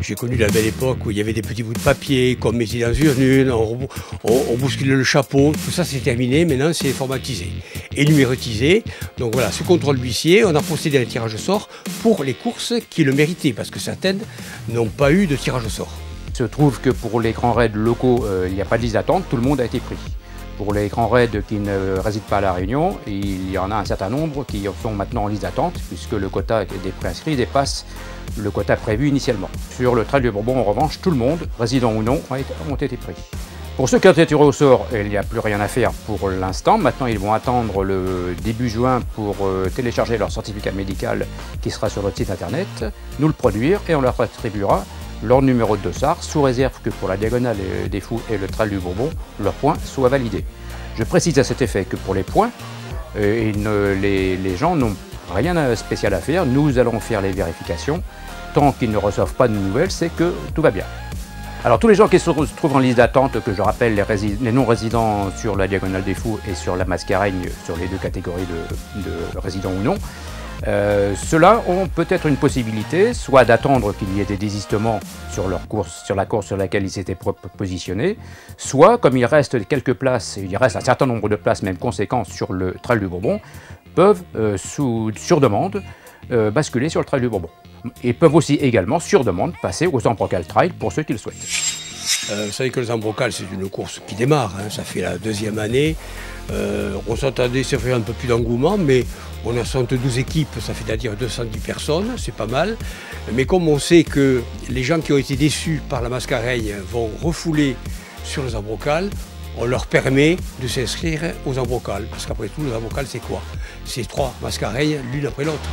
J'ai connu la belle époque où il y avait des petits bouts de papier qu'on mettait dans une urne, on bousculait le chapeau, tout ça c'est terminé, maintenant c'est informatisé et numérotisé. Donc voilà, ce contrôle d'huissier, on a procédé à un tirage au sort pour les courses qui le méritaient, parce que certaines n'ont pas eu de tirage au sort. Il se trouve que pour les grands raids locaux, il n'y a pas de liste d'attente, tout le monde a été pris. Pour les grands raids qui ne résident pas à La Réunion, il y en a un certain nombre qui sont maintenant en liste d'attente, puisque le quota des préinscrits dépasse le quota prévu initialement. Sur le Trail du Bourbon, en revanche, tout le monde, résident ou non, ont été pris. Pour ceux qui ont été tirés au sort, il n'y a plus rien à faire pour l'instant. Maintenant, ils vont attendre le début juin pour télécharger leur certificat médical qui sera sur notre site internet, nous le produire et on leur attribuera leur numéro de dossard, sous réserve que pour la Diagonale des Fous et le Trail du Bourbon, leurs points soient validés. Je précise à cet effet que pour les points, les gens n'ont rien de spécial à faire. Nous allons faire les vérifications. Tant qu'ils ne reçoivent pas de nouvelles, c'est que tout va bien. Alors tous les gens qui se trouvent en liste d'attente, que je rappelle les non-résidents sur la Diagonale des Fous et sur la Mascareigne, sur les deux catégories de résidents ou non, ceux-là ont peut-être une possibilité, soit d'attendre qu'il y ait des désistements sur leur course, sur la course sur laquelle ils s'étaient positionnés, soit, comme il reste quelques places, il reste un certain nombre de places, même conséquentes, sur le Trail du Bourbon, peuvent, sur demande, basculer sur le Trail du Bourbon. Et peuvent aussi également, sur demande, passer au Zambrocal Trail pour ceux qui le souhaitent. Vous savez que le Zambrocal, c'est une course qui démarre, hein, ça fait la deuxième année. On s'attendait, ça fait un peu plus d'engouement, mais on a 72 équipes, ça fait c'est-à-dire 210 personnes, c'est pas mal. Mais comme on sait que les gens qui ont été déçus par la Mascareigne vont refouler sur le Zambrocal, on leur permet de s'inscrire au Zambrocal. Parce qu'après tout, le Zambrocal, c'est quoi? C'est 3 Mascareignes l'une après l'autre.